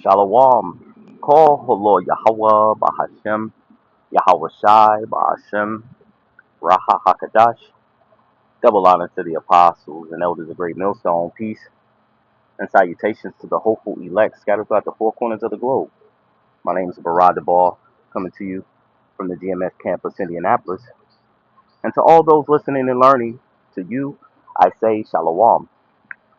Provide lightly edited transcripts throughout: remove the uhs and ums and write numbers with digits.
Shalom. Call Holo Yahweh Bahashem, Yahweh Shai Bahashem, Raha Hakadash. Double honor to the apostles and elders of Great Millstone. Peace and salutations to the hopeful elect scattered throughout the four corners of the globe. My name is Barad Debal, coming to you from the GMS campus, Indianapolis. And to all those listening and learning, to you, I say Shalom,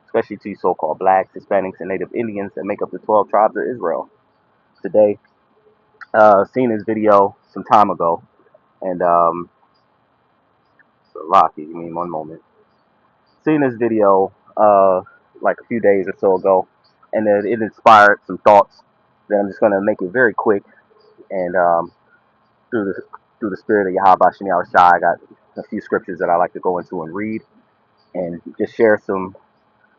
especially to you so-called blacks, Hispanics, and Native Indians that make up the 12 tribes of Israel. Today, seen this video some time ago, and so Rocky, give me one moment. Seen this video like a few days or so ago, and it inspired some thoughts that I'm just gonna make it very quick. And through the through the spirit of Yahweh Shai, I got a few scriptures that I like to go into and read, and just share some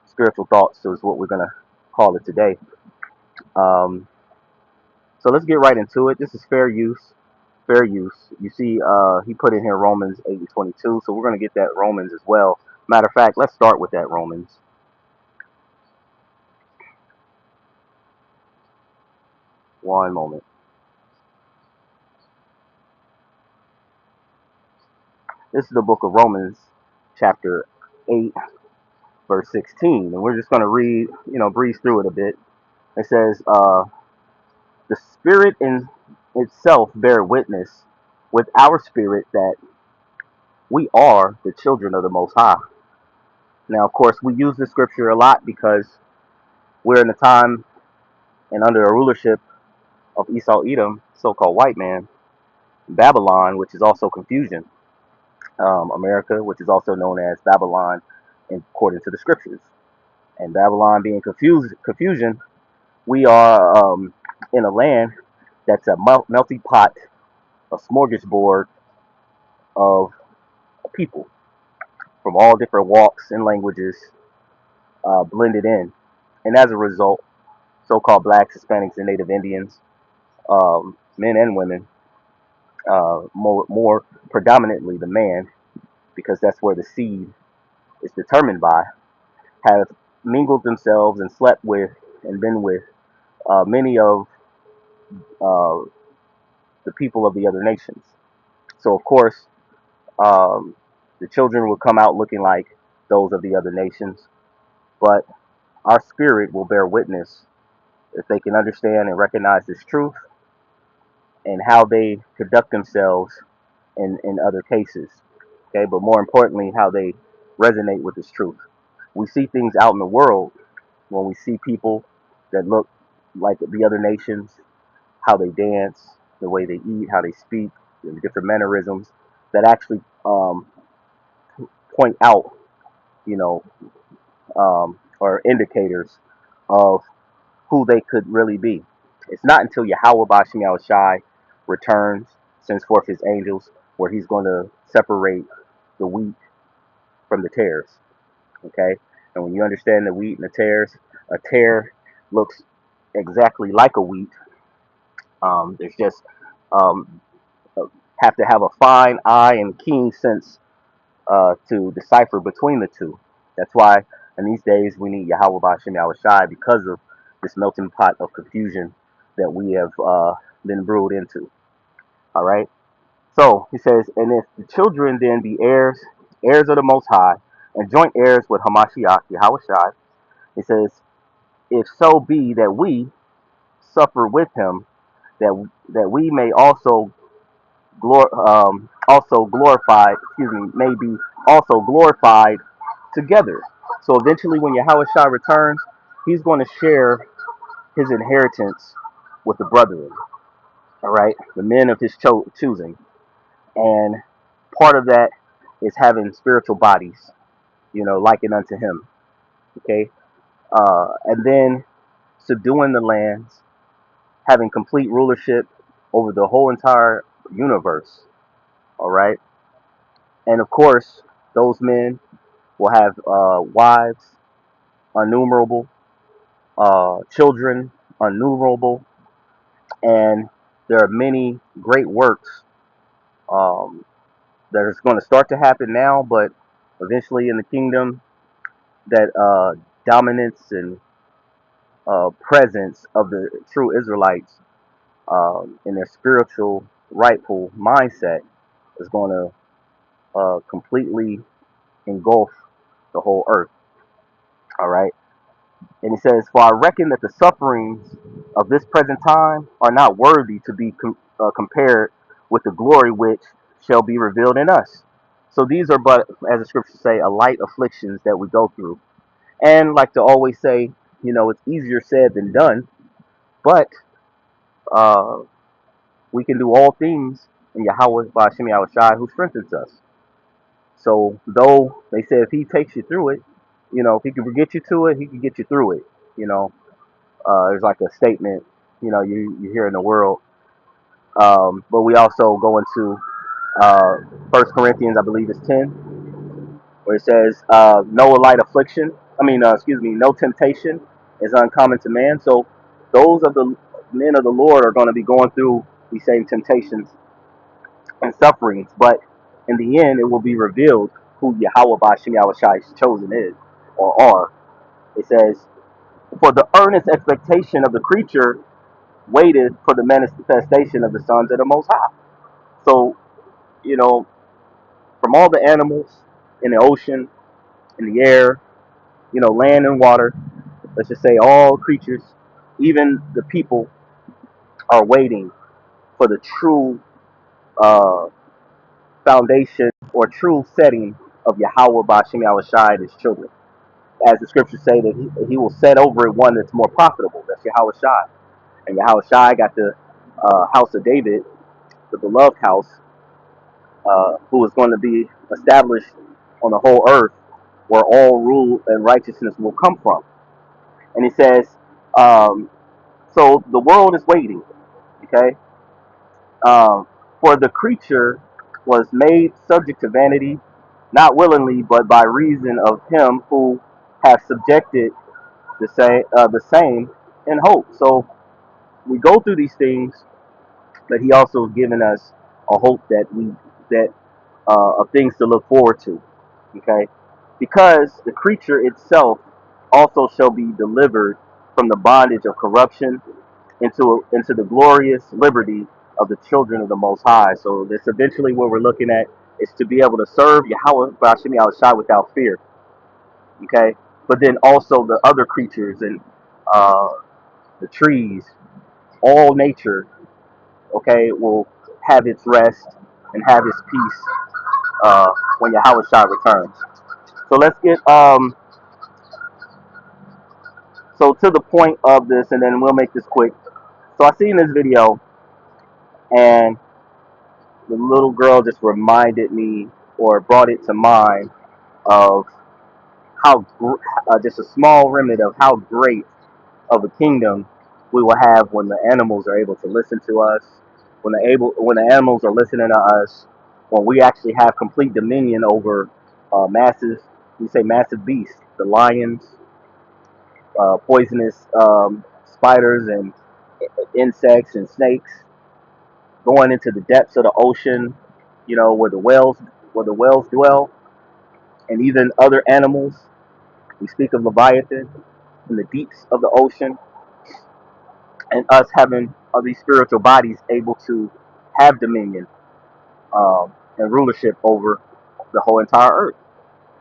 spiritual thoughts. So is what we're gonna call it today. Um, so let's get right into it. This is fair use. Fair use. You see, he put in here Romans 8:22, so we're going to get that Romans as well. Matter of fact, let's start with that Romans. One moment. This is the book of Romans, chapter 8, verse 16, and we're just going to read, breeze through it a bit. It says, the Spirit in itself bear witness with our spirit that we are the children of the Most High. Now, of course, we use this scripture a lot because we're in a time and under a rulership of Esau Edom, so-called white man, Babylon, which is also confusion, America, which is also known as Babylon, according to the scriptures, and Babylon being confusion, we are in a land that's a melting pot, a smorgasbord of people from all different walks and languages blended in, and as a result, so-called blacks, Hispanics, and Native Indians, men and women, more predominantly the man, because that's where the seed is determined by, have mingled themselves and slept with and been with many of uh, the people of the other nations. So, of course, um, the children will come out looking like those of the other nations, but our spirit will bear witness if they can understand and recognize this truth and how they conduct themselves in other cases. Okay, but more importantly, how they resonate with this truth. We see things out in the world when we see people that look like the other nations, how they dance, the way they eat, how they speak, the different mannerisms that actually point out, you know, or indicators of who they could really be. It's not until Yahweh Bashim Yahweh Shai returns, sends forth his angels, where he's going to separate the wheat from the tares. Okay? And when you understand the wheat and the tares, a tare looks exactly like a wheat. There's just um, have to have a fine eye and keen sense to decipher between the two. That's why in these days we need Yahweh Bashim Yahweh Shai because of this melting pot of confusion that we have been brewed into. All right. So he says, and if the children then be heirs, heirs of the Most High, and joint heirs with Hamashiach, Yahweh Shai, he says, if so be that we suffer with him, that we may also glorified, may be also glorified together. So eventually, when Yahweh Shai returns, he's going to share his inheritance with the brethren, all right, the men of his choosing. And part of that is having spiritual bodies, likened unto him, okay? And then subduing the lands, having complete rulership over the whole entire universe, all right? And of course, those men will have wives, innumerable, children, innumerable, and there are many great works um, that is going to start to happen now, but eventually in the kingdom, that dominance and presence of the true Israelites in their spiritual rightful mindset is going to completely engulf the whole earth. All right. And he says, "For I reckon that the sufferings of this present time are not worthy to be compared with the glory which shall be revealed in us." So these are but, as the scriptures say, a light afflictions that we go through. And like to always say, it's easier said than done, but uh, we can do all things in Yahweh by Hashem Yahushai who strengthens us. So though they say if he takes you through it, if he can get you to it, he can get you through it. You know, there's like a statement, you hear in the world. But we also go into uh, 1 Corinthians, I believe it's 10, where it says, no light affliction, no temptation is uncommon to man. So those of the men of the Lord are going to be going through these same temptations and sufferings, but in the end, it will be revealed who Yahweh Bashim Yahushai's chosen is or are. It says, "For the earnest expectation of the creature waited for the manifestation of the sons of the Most High." So, you know, from all the animals in the ocean, in the air, land and water, let's just say all creatures, even the people, are waiting for the true uh, foundation or true setting of Yahweh Bashim Yahushai and his children. As the scriptures say, that he will set over it one that's more profitable. That's Yahweh Shai. And Yahweh Shai got the house of David, the beloved house, who is going to be established on the whole earth, where all rule and righteousness will come from. And he says, so the world is waiting, okay? For the creature was made subject to vanity, not willingly, but by reason of him who has subjected the same in hope. So we go through these things, but he also has given us a hope that of things to look forward to. Okay, because the creature itself also shall be delivered from the bondage of corruption into the glorious liberty of the children of the Most High. So this eventually what we're looking at is to be able to serve Yahweh Bashim Yahushai without fear. Okay, but then also the other creatures and uh, the trees, all nature, okay, will have its rest and have its peace when Yahweh Shai returns. So let's get so to the point of this, and then we'll make this quick. So I seen this video, and the little girl just reminded me or brought it to mind of just a small remnant of how great of a kingdom we will have when the animals are able to listen to us, when the animals are listening to us, when we actually have complete dominion over massive beasts, the lions, poisonous spiders and insects and snakes, going into the depths of the ocean, where the whales dwell, and even other animals. We speak of Leviathan in the deeps of the ocean, and us having these spiritual bodies able to have dominion and rulership over the whole entire earth.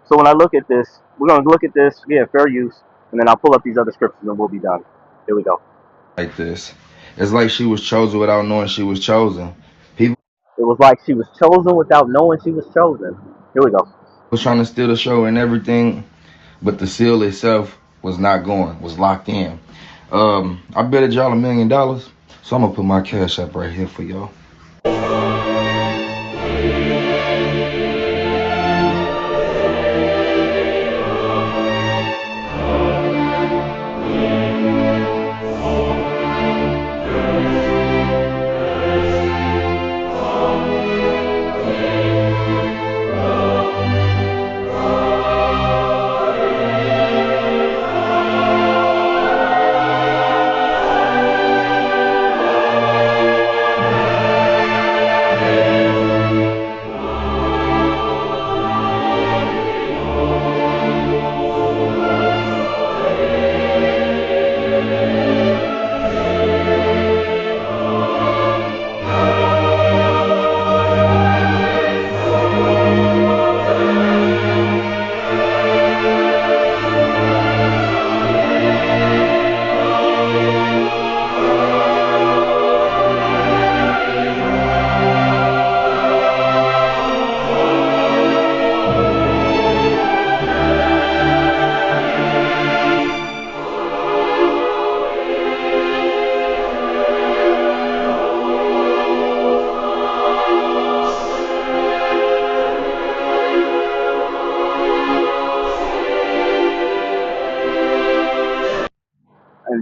So when I look at this, we're going to look at this, fair use, and then I'll pull up these other scriptures and we'll be done. Here we go. Like this. It's like she was chosen without knowing she was chosen. People It was like she was chosen without knowing she was chosen. Here we go. was trying to steal the show and everything, but the seal itself was not going, was locked in. I betted y'all $1 million, so I'm gonna put my cash up right here for y'all.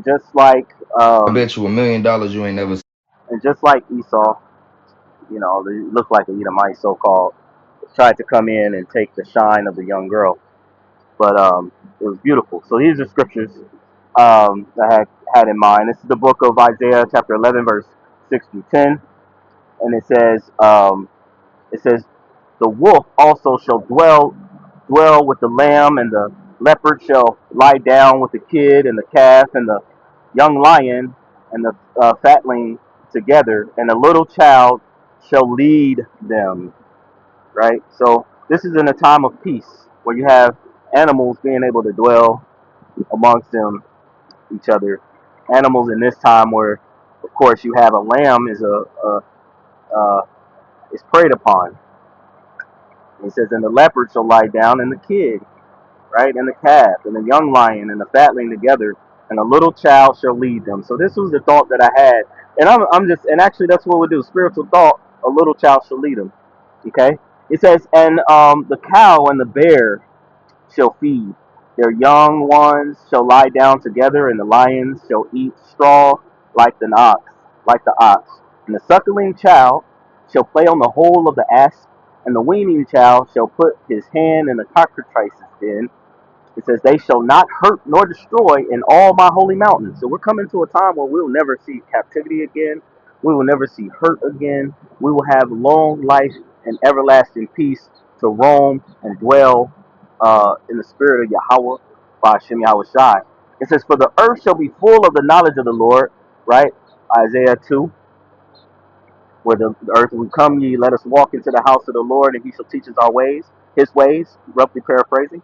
and just like I bet you $1 million you ain't never. Esau, they look like an Edomite, so-called, tried to come in and take the shine of the young girl, but it was beautiful. So these are scriptures I had in mind. This is the book of Isaiah, chapter 11, verse 6 through 10, and it says, the wolf also shall dwell with the lamb, and the leopard shall lie down with the kid and the calf, and the young lion and the fatling together, and a little child shall lead them. Right. So this is in a time of peace where you have animals being able to dwell amongst them each other. Animals in this time where, of course, you have a lamb uh, is preyed upon. It says, and the leopard shall lie down, and the kid, right, and the calf, and the young lion, and the fatling together, and a little child shall lead them. So this was the thought that I had, and I'm just, and actually that's what we do. Spiritual thought: a little child shall lead them. Okay. It says, and the cow and the bear shall feed. Their young ones shall lie down together, and the lions shall eat straw like the ox. And the suckling child shall play on the hole of the asp, and the weaning child shall put his hand in the cockatrice's den. It says, they shall not hurt nor destroy in all my holy mountains. So we're coming to a time where we'll never see captivity again. We will never see hurt again. We will have long life and everlasting peace to roam and dwell in the spirit of Yahweh, by Hashem Yahweh Shai. It says, for the earth shall be full of the knowledge of the Lord, right? Isaiah 2, where the earth will come ye, let us walk into the house of the Lord, and he shall teach us our ways, his ways, roughly paraphrasing.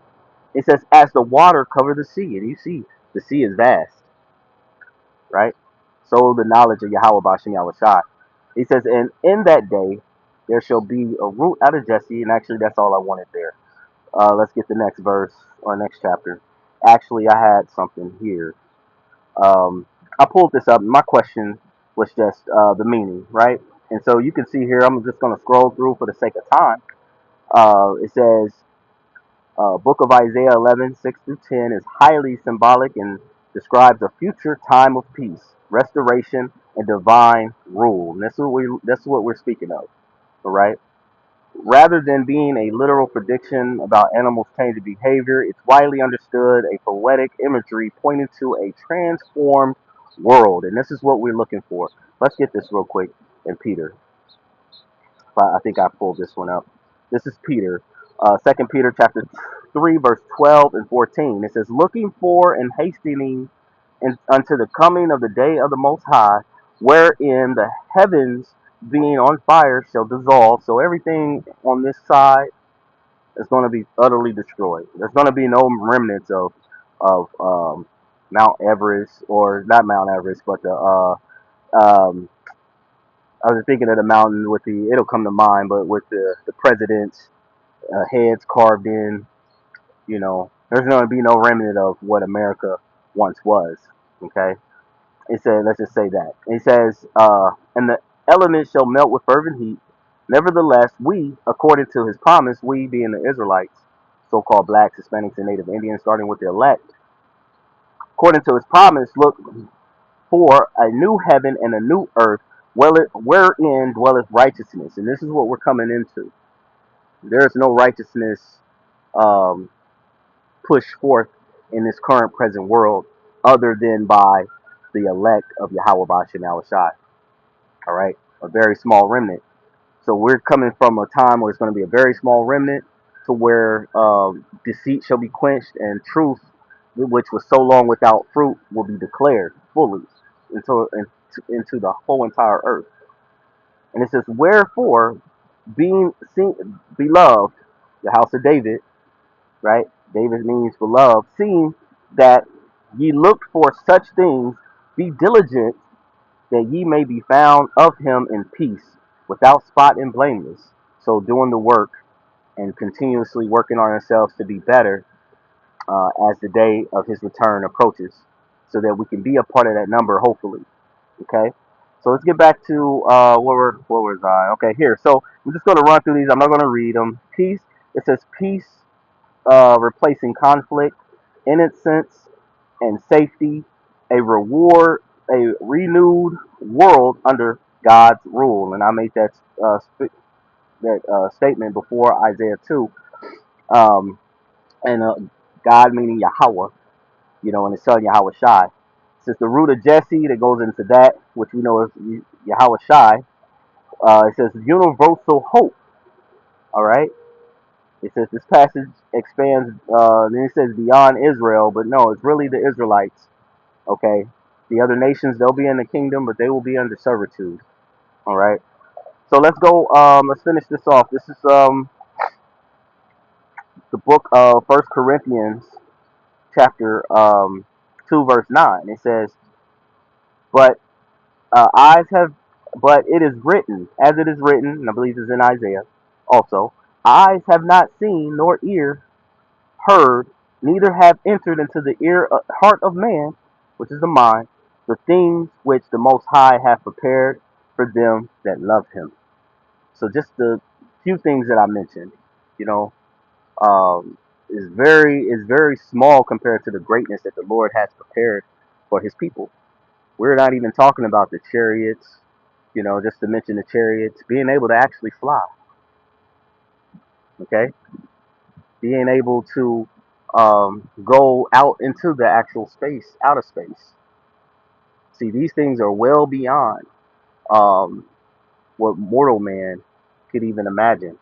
It says, as the water cover the sea. And you see, the sea is vast, right? So the knowledge of Yahweh Bashem Yahweh Shai. He says, and in that day there shall be a root out of Jesse. And actually, that's all I wanted there. Let's get the next verse or next chapter. Actually, I had something here. I pulled this up. My question was just the meaning, right? And so you can see here, I'm just going to scroll through for the sake of time. It says, book of Isaiah 11, 6 through 10 is highly symbolic and describes a future time of peace, restoration, and divine rule. And that's what we're speaking of, all right? Rather than being a literal prediction about animals' changing behavior, it's widely understood a poetic imagery pointing to a transformed world. And this is what we're looking for. Let's get this real quick in Peter. I think I pulled this one up. This is Peter, 2 Peter chapter 3, verse 12 and 14. It says, looking for and hastening unto the coming of the day of the Most High, wherein the heavens being on fire shall dissolve. So everything on this side is going to be utterly destroyed. There's going to be no remnants of Mount Everest, or not Mount Everest, but the I was thinking of the mountain with the, it'll come to mind, but with the president's heads carved in, there's going to be no remnant of what America once was. Okay. It said, let's just say that. It says, and the elements shall melt with fervent heat. Nevertheless, we, according to his promise, we being the Israelites, so called blacks, Hispanics, and Native Indians, starting with the elect, according to his promise, look for a new heaven and a new earth, wherein dwelleth righteousness. And this is what we're coming into. There is no righteousness um, pushed forth in this current present world other than by the elect of Yahweh Bashem Yahweh Shai. All right, a very small remnant. So we're coming from a time where it's going to be a very small remnant to where deceit shall be quenched and truth, which was so long without fruit, will be declared fully into the whole entire earth. And it says, wherefore, being beloved, the house of David, right? David means beloved, seeing that ye looked for such things, be diligent that ye may be found of him in peace, without spot and blameless. So doing the work and continuously working on ourselves to be better as the day of his return approaches, so that we can be a part of that number, hopefully. Okay. So let's get back to where was I? Okay, here. So I'm just going to run through these. I'm not going to read them. Peace. It says peace, replacing conflict, innocence, and safety. a reward, a renewed world under God's rule. And I made that statement before Isaiah 2. Um, and God meaning Yahweh, and his son Yahweh Shai. Since the root of Jesse that goes into that, which we know is Yahweh Shai, it says universal hope. All right. It says this passage expands, then it says beyond Israel, but no, it's really the Israelites. Okay. The other nations, they'll be in the kingdom, but they will be under servitude. All right. So let's go. Let's finish this off. This is the book of First Corinthians, chapter 2, verse 9. It says, "But eyes have, but it is written, as it is written, and I believe it's in Isaiah also. Eyes have not seen, nor ear heard, neither have entered into the heart of man, which is the mind, the things which the Most High hath prepared for them that love Him." So just the few things that I mentioned, you know, is very small compared to the greatness that the Lord has prepared for His people. We're not even talking about the chariots, just to mention the chariots, being able to actually fly, okay? Being able to go out into the actual space, outer space. See, these things are well beyond um, what mortal man could even imagine.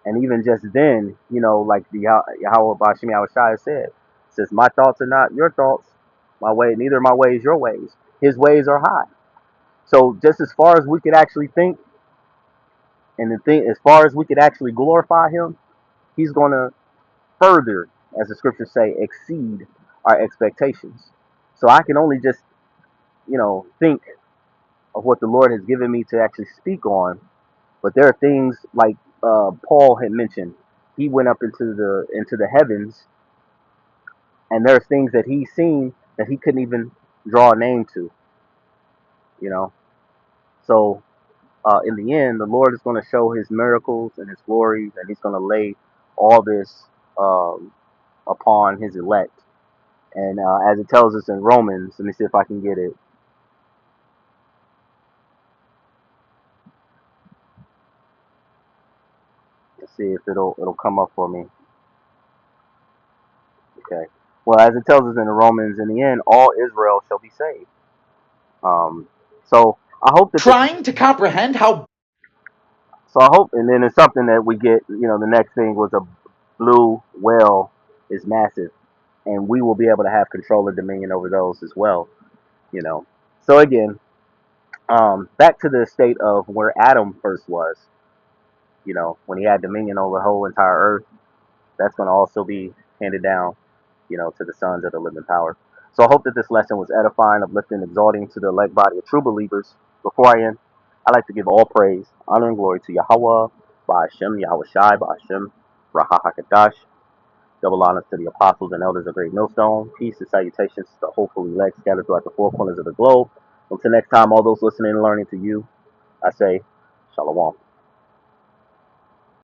And even just then, like the Yahweh Bashim Yahushua said, says, "My thoughts are not your thoughts, my way, neither my ways your ways. His ways are high." So just as far as we could actually think, and the thing, as far as we could actually glorify Him, He's going to further, as the scriptures say, exceed our expectations. So I can only just, think of what the Lord has given me to actually speak on. But there are things like Paul had mentioned. He went up into the heavens, and there's things that he's seen that he couldn't even draw a name to. You know, so in the end, the Lord is going to show His miracles and His glories, and He's going to lay all this um, upon His elect. And as it tells us in Romans, let me see if I can get it. Let's see if it'll come up for me. Okay. Well, as it tells us in the Romans, in the end, all Israel shall be saved. So I hope that Trying to comprehend how and then it's something that we get. The next thing was a blue whale is massive, and we will be able to have control or dominion over those as well. You know. So again, back to the state of where Adam first was. When he had dominion over the whole entire earth, that's going to also be handed down, to the sons of the living power. So I hope that this lesson was edifying, uplifting, exalting to the elect body of true believers. Before I end, I'd like to give all praise, honor, and glory to Yahweh, Ba'ashem, Yahweh Shai, Ba'ashem, Raha HaKadosh. Double honors to the apostles and elders of Great Millstone. Peace and salutations to the hopeful elect scattered throughout the four corners of the globe. Until next time, all those listening and learning to you, I say, Shalom.